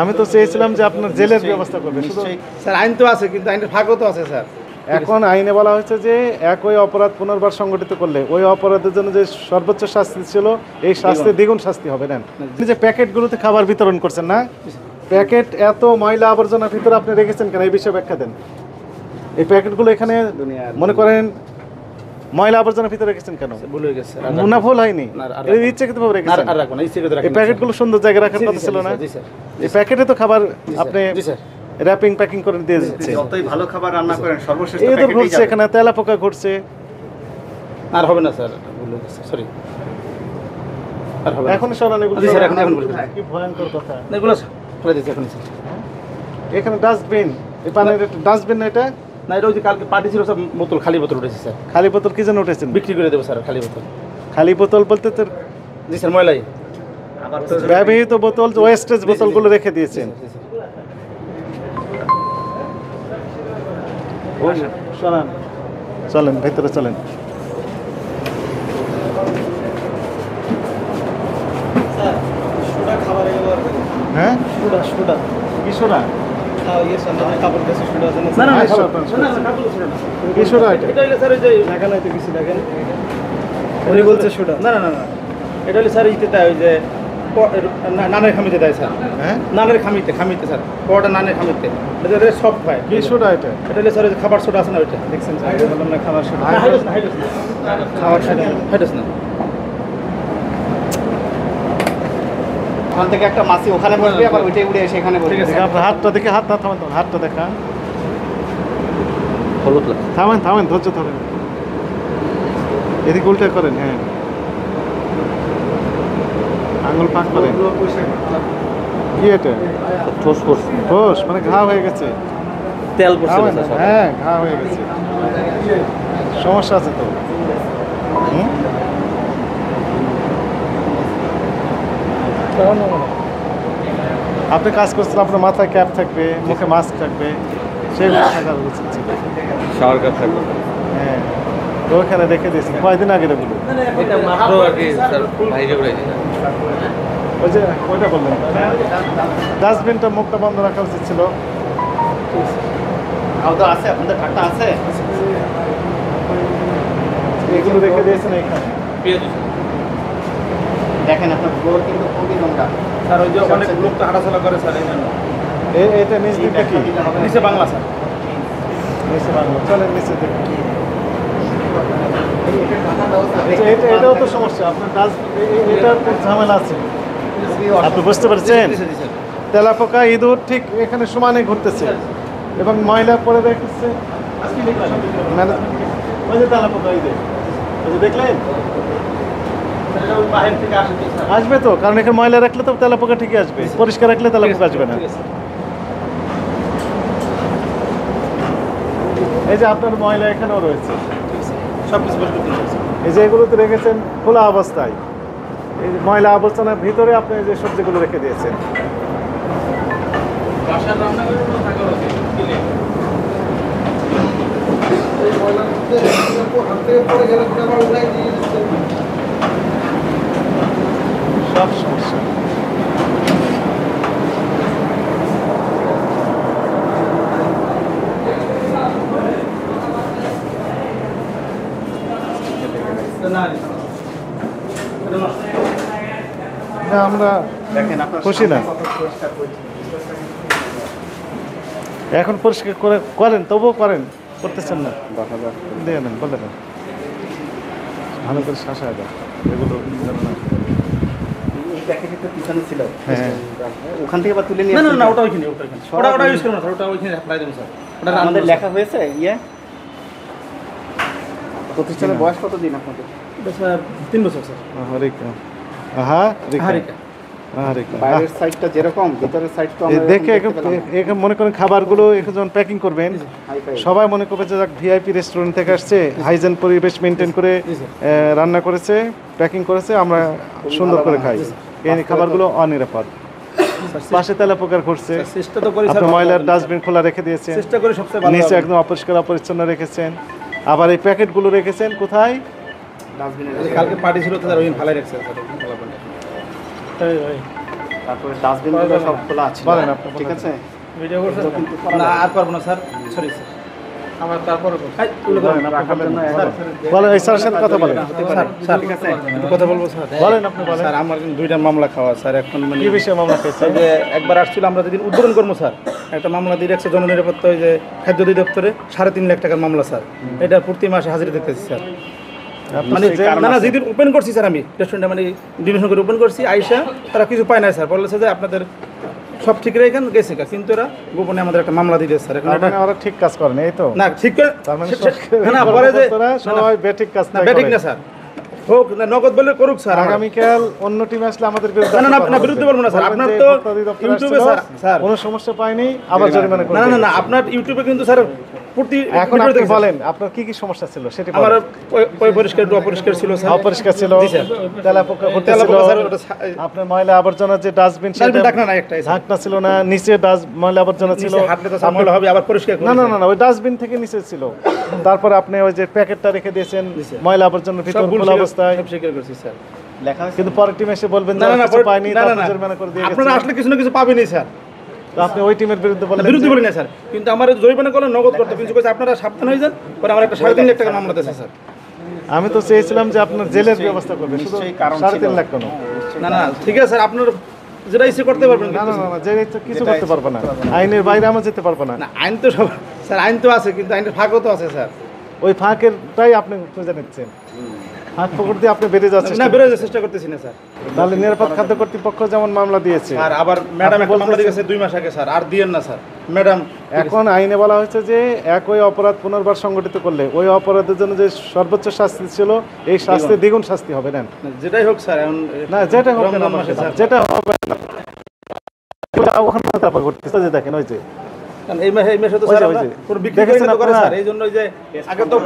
আমি তো চেয়েছিলাম যে আপনার জেলের ব্যবস্থা করবেন। স্যার আইন তো আছে, কিন্তু আইনের ফাঁকও তো আছে স্যার। এখন আইনে বলা হয়েছে যে একই অপরাধ পুনর্বার সংগঠিত করলে ওই অপরাধের জন্য যে সর্বোচ্চ শাস্তি ছিল এই শাস্তি দ্বিগুণ শাস্তি হবে। নেন, যে প্যাকেটগুলোতে খাবার বিতরণ করছেন না, প্যাকেট এত ময়লা আবর্জনার ভিতরে আপনি রেখেছেন কেন, এই বিষয়ে ব্যাখ্যা দেন। এই প্যাকেটগুলো এখানে মনে করেন ময়লা আবর্জনার ভিতরে রেখেছেন কেন? ভুল হয়ে গেছে, মুনা ভুল হয়নি, ইচ্ছাকৃতভাবে রেখেছেন। এই প্যাকেটগুলো সুন্দর জায়গায় রাখার কথা ছিল না? এই প্যাকেটে তো খাবার আপনি র্যাপিং প্যাকিং করে দিয়ে দিচ্ছে। যতই ভালো খাবার রান্না করেন সর্বশেষ এই তো ঘুরছে এখানে, তেলা পোকা ঘুরছে। আর হবে না স্যার, ভুল হয়ে গেছে, সরি। আর হবে না এখন সরান এগুলো। স্যার, এখন বলবেন কি ভয়ঙ্কর কথা। এগুলো ফেলে দিচ্ছি এখন স্যার। এখানে ডাস্টবিন, এই পানির ডাস্টবিন না এটা? না, এটা ওই যে কালকে পার্টি ছিল, সব বোতল, খালি বোতল উঠেছে স্যার। খালি বোতল কি জন্য উঠেছেন? বিক্রি করে দেবো স্যার খালি বোতল। খালি বোতল বলতে তো জি স্যার, ময়লাই ব্যবহৃত বোতল, ওয়েস্টেজ বোতলগুলো রেখে দিয়েছেন। সরান, চলেন ভেতরে চলেন। হ্যাঁ, কি সোডা? কি সোডা এটা? এটা হলো স্যার ওই যে ঢাকা তো কিছু দেখেন, উনি বলছে সোডা। না না না না, এটা হলো স্যার ইতে দেয়, ওই যে নানের খামিতে দেয় স্যার। হ্যাঁ, নানের খামিতে স্যার, পরোটা নানের খামিতে, এটা সফট হয়। কি সোডা এটা? এটা হলো স্যার ওই যে খাবার সোডা আছে না, ওইটা দেখছেন স্যার? বললাম না খাবার সোডা, খাবার সোডা, হাইড্রোস না। ওখান থেকে একটা মাছি ওখানে বসবে, আবার ওইটাই উড়ে এসে এখানে বসবে। আপনার হাতটা দেখে, হাত না থামেন, হাতটা দেখা। হলুদ লাগে। থামেন থামেন, ধৈর্য ধরেন, এদিকে উল্টা করেন। হ্যাঁ, আঙুল পাক করেন। কি এটা? ঠোস করছে, ঠোস মানে ঘা হয়ে গেছে। তেল পড়ছে থামেন, স্যার। হ্যাঁ ঘা হয়ে গেছে, সমস্যা আছে তো। আপনি কাজ করছেন, আপনার মাথায় ক্যাপ থাকবে, মুখে মাস্ক থাকবে, সেগুলো থাকার উচিত ছিল। শাওয়ার কাপ থাকবে। হ্যাঁ, তো ওখানে রেখে দিয়েছেন কয়দিন আগে এগুলো? এটা মাত্র আগে স্যার বাইরে উড়াইছে। ওই যে ওইটা বললেন, ডাস্টবিনটা মুখটা বন্ধ রাখা উচিত ছিল। আওতা আছে, আপনাদের ঠাট্টা আছে। এগুলো রেখে দিয়েছেন এখানে। দেখেন আপনার ফ্লোর কিন্তু খুবই নোংরা স্যার। ওই যে অনেক লোক তো হাঁটাচলা করে স্যার, এই জন্য। এটা নিচ দিকটা কি? নিচে বাংলা স্যার, নিচে বাংলা। চলেন নিচে দেখি। এটাও তো সমস্যা, আপনার এটার খুব ঝামেলা আছে। আপনি বুঝতে পারছেন? তেলাপোকা ইঁদুর ঠিক এখানে সমানে ঘুরতেছে এবং ময়লা পরে রেখেছে। ওই যে তেলাপোকা, ওই যে দেখলেন, বাহির থেকে আসে আসবে তো, কারণ এখানে ময়লা রাখলে তো তেলাপোকা ঠিকই আসবে, পরিষ্কার রাখলে তেলাপোকা আসবে না। এই যে আপনার ময়লা এখানেও রয়েছে, সব কিছু। এই যে এগুলোতে রেখেছেন খোলা অবস্থায়, এই ময়লা আবর্জনার ভিতরে আপনি যে সবজিগুলো রেখে দিয়েছেন। বাসার রান্না করে কোনো থাকা উচিত কিলে। সব সমস্যা। না, আমরা দেখেন আপনার খুশি না। এখন পরিষ্কার করেন, তবুও করেন, করতেছেন না। দিয়ে নেন, বলে দেন ভালো করে শাসায় দেন এগুলো। এই প্যাকেটে তো পিছনে ছিল, হ্যাঁ, ওখান থেকে আবার তুলে নিয়ে না না আসছেন। না, ওটা ওইখানে, ওটা ইউজ করুন স্যার, ওটা ওইখানে অ্যাপ্লাই দেবো স্যার। ওটা আমাদের লেখা হয়েছে প্রতিষ্ঠানের বয়স কতদিন আপনাদের? স্যার 3 বছর স্যার। হরিকা, আহা হারিকা। বাইরের সাইডটা যেরকম, ভিতরের সাইড তো আমরা দেখে এখানে মনে করেন খাবারগুলো এখানে যখন প্যাকিং করবেন, সবাই মনে করবে যে ভিআইপি রেস্টুরেন্ট থেকে আসছে, হাইজেন পরিবেশ মেনটেন করে রান্না করেছে, প্যাকিং করেছে, আমরা সুন্দর করে খাই। এই খাবারগুলো অনিরাপদ। পাশে তেলাপোকার ঘুরছে, চেষ্টা তো করি আপনি ময়লার ডাস্টবিন খোলা রেখে দিয়েছেন, চেষ্টা করি সবচেয়ে ভালো। নিচে একদম অপরিষ্কার অপরিচ্ছন্ন রেখেছেন, আবার এই প্যাকেটগুলো রেখেছেন কোথায়? ডাস্টবিনে। কালকে পার্টি ছিল তো স্যার, ওই ভালো রাখছে স্যার। তারপরে ডাস্টবিনগুলো সব খোলা আছে বলেন আপনি, ঠিক আছে ভিডিও করছেন না আর পারবো না স্যার সরি স্যার আমার তারপরে বলেন এই স্যারের সাথে কথা বলেন। স্যার ঠিক আছে একটু কথা বলবো স্যার বলেন আপনি বলেন। স্যার আমার কিন্তু 2টা মামলা খাওয়া স্যার এখন মানে কি বিষয়ে মামলা খেয়েছে? এই যে একবার আসছিল আমরা যেদিন উদ্বোধন করবো স্যার একটা মামলা দিয়ে রাখছে জননিরাপত্তা ওই যে খাদ্য অধিদপ্তরে 3.5 লাখ টাকার মামলা স্যার এটা প্রতি মাসে হাজিরা দেখতেছি স্যার মানে না না যেদিন ওপেন করছি স্যার আমি রেস্টুরেন্টে মানে ডিভিশন করে ওপেন করছি আইসা তারা কিছু পায় না স্যার বলেছে যে আপনাদের সব ঠিক রেখেন গেছে কিন্তু এরা গোপনে আমাদের একটা মামলা দিয়ে স্যার এখন এটা ওরা ঠিক কাজ করেন এই তো? না ঠিক করে তার মানে না পরে যে সবাই বেঠিক কাজ না বেঠিক না স্যার হোক না নগদ বলে করুক স্যার আগামীকাল অন্য টিম আসলে আমাদের বিরুদ্ধে না না না বিরুদ্ধে বলবো না স্যার আপনার তো ইউটিউবে স্যার কোনো সমস্যা পায়নি আবার জরিমানা করে না না না আপনার ইউটিউবে কিন্তু স্যার প্রতি এখন আপনি বলেন আপনার কি কি সমস্যা ছিল সেটা আমার পরিষ্কার অপরিষ্কার ছিল স্যার অপরিষ্কার ছিল, তেলাপোকা করতেছিল, আপনার ময়লা আবর্জনা যে ডাস্টবিন সেটা ঢাকনা না একটা ঢাকনা ছিল না, নিচে ময়লা আবর্জনা ছিল, হাঁটলে তো স্যার ময়লা হবে আবার পরিষ্কার না না না না ওই ডাস্টবিন থেকে নিচে ছিল। তারপরে আপনি ওই যে প্যাকেটটা রেখে দিয়েছেন ময়লা আবর্জনার ভিতর খোলা অবস্থায়, সব স্বীকার করছি স্যার লেখা আছে কিন্তু পরের টিম এসে বলবেন না যে না কিছু পাইনি তারপর জরিমানা করে দিয়ে আপনারা গেছে। আসলে কিছু না কিছু পাবেনই স্যার তো আপনি ওই টিমের বিরুদ্ধে বললেন বিরুদ্ধে বলি না স্যার কিন্তু আমার জরিমানা করলে নগদ করতে কিছু কইছে আপনারা সাবধান হয়ে যান পরে আমার একটা 3.5 লাখ টাকা মামলা দিয়েছে স্যার আমি তো চেয়েছিলাম যে আপনার জেলের ব্যবস্থা করবেন, শুধু নিশ্চয়ই কারণ 3.5 লাখ কেন? না না ঠিক আছে স্যার আপনার যেটা ইচ্ছে করতে পারবেন না না না জেলে তো কিছু করতে পারবো না, আইনের বাইরে আমরা যেতে পারবো না। না আইন তো সব স্যার আইন তো আছে কিন্তু আইনের ফাঁকও তো আছে স্যার ওই ফাঁকেরটাই আপনি খুঁজে নিচ্ছেন, ফাঁক পকড় দিয়ে আপনি বেরিয়ে যাচ্ছেন। না বেরোয় চেষ্টা করতেছি না স্যার তাহলে নিরাপদ খাদ্য কর্তৃপক্ষ যেমন মামলা দিয়েছে, আর আবার ম্যাডাম একটা মামলা দিয়েছে 2 মাস আগে স্যার আর দিয়েন না স্যার ম্যাডাম এখন আইনে বলা হয়েছে যে একই অপরাধ পুনর্বার সংগঠিত করলে ওই অপরাধের জন্য যে সর্বোচ্চ শাস্তি ছিল এই শাস্তি দ্বিগুণ শাস্তি হবে। নেন যেটাই হোক স্যার এখন না যেটা হবে না রমজান মাসে স্যার যেটা হবে না ওখানে তারপর ঘটতেছে যে দেখেন ওই যে কারণ এই মাসে তো ওই যে, স্যার ওই আমরা যে। কোনো বিক্রি দেখেছেন করে আপনারা? স্যার এই জন্য যে আগে তো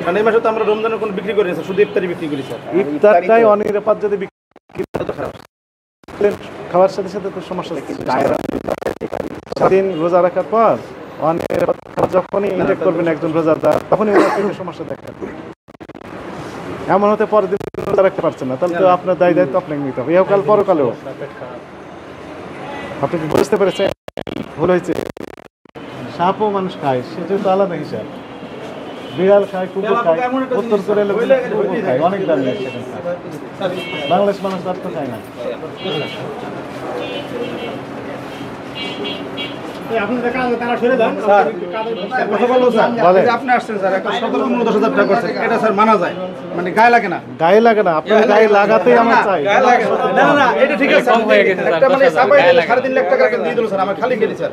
কারণ এই মাসে তো আমরা রমজানের কোনো বিক্রি করি না স্যার শুধু ইফতারি বিক্রি করি স্যার ইফতারটাই অনিরাপদ যদি বিক্রি করেন, খাওয়ার সাথে সাথে তো সমস্যা হচ্ছে। সারাদিন রোজা রাখার পর অনিরাপদ খাবার যখনই ইনটেক করবেন একজন রোজাদার তখনই ওনার পেটে সমস্যা দেখা দেবে। এমন হতে পরের দিন রোজা রাখতে পারছেন না, তাহলে তো আপনার দায়িত্ব আপনাকে নিতে হবে, ইহকাল পরকালেও। আপনি কি বুঝতে পেরেছেন ভুল হয়েছে? সাপও মানুষ খায় সেটা তো আলাদা হিসাব, বিড়াল খায়, কুকুর খায়, উত্তর করে কুকুর খায়, অনেক দামি সেখানে খায়। বাংলাদেশ মানুষ তার তো খায় না। কথা বলবো স্যার বলেন। এই যে আপনি আসছেন স্যার একটা সতর্কমূলক 10,000 টাকা করছেন এটা স্যার মানা যায় মানে গায়ে লাগে না গায়ে লাগে না, আপনার গায়ে লাগাতেই আমরা চাই। না না না এটা ঠিক আছে একটা মানে সাবাই 3.5 লাখ টাকা দিয়ে দিল স্যার আমার খালি গেলি স্যার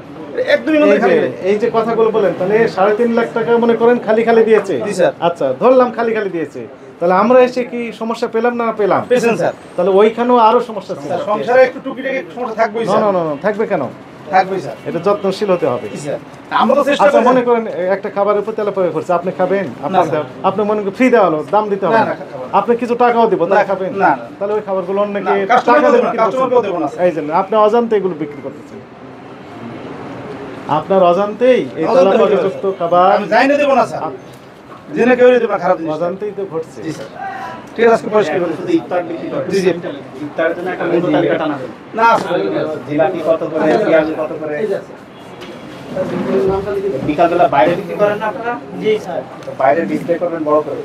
একদমই মনে এই খালি যে- এই যে কথাগুলো বলেন তাহলে 3.5 লাখ টাকা মনে করেন খালি খালি দিয়েছে। জি স্যার। আচ্ছা ধরলাম খালি খালি দিয়েছে, তাহলে আমরা এসে কি সমস্যা পেলাম না পেলাম? পেয়েছেন স্যার তাহলে ওইখানেও আরো সমস্যা ছিল। সংসারে একটু টুকিটাকি সমস্যা থাকবেই না স্যার না না না, থাকবে কেন? থাকবেই স্যার এটা যত্নশীল হতে হবে। স্যার আমরা তো চেষ্টা আচ্ছা করি মনে করেন একটা খাবারের উপর তেল প্রয়োগ করছে, আপনি খাবেন? না, আপনার স্যার। আপনি মনে করেন ফ্রি দেওয়া হলো, দাম দিতে হবে না, না, না, খাবো না। আপনি কিছু টাকাও দিব তাই না, খাবেন? না, না। তাহলে ওই খাবারগুলো অন্যকে না, কাস্টমার টাকা দিয়ে দেবো না, বিক্রি কাস্টমারকেও দেবো না, করছেন। এই জন্য আপনি অজান্তে এগুলো বিক্রি করতেছেন, আপনার অজান্তেই এই অজান্তে হতে পারে। তেলাপোকাযুক্ত খাবার আমি যাই না দেবো না স্যার জেনে কেউ দেবো না খারাপ জিনিস অজান্তেই তো ঘটছে। জি স্যার ঠিক আছে আজকে পরিষ্কার করে শুধু ইফতার বিক্রি করে জি জি ইফতারের জন্য একটা মেনু তালিকা টানাবেন না আসলে জিলাপি কত করে পেঁয়াজ কত করে বিকালবেলা বাইরে বিক্রি করেন না আপনারা? জি স্যার বাইরে ডিসপ্লে করবেন বড় করে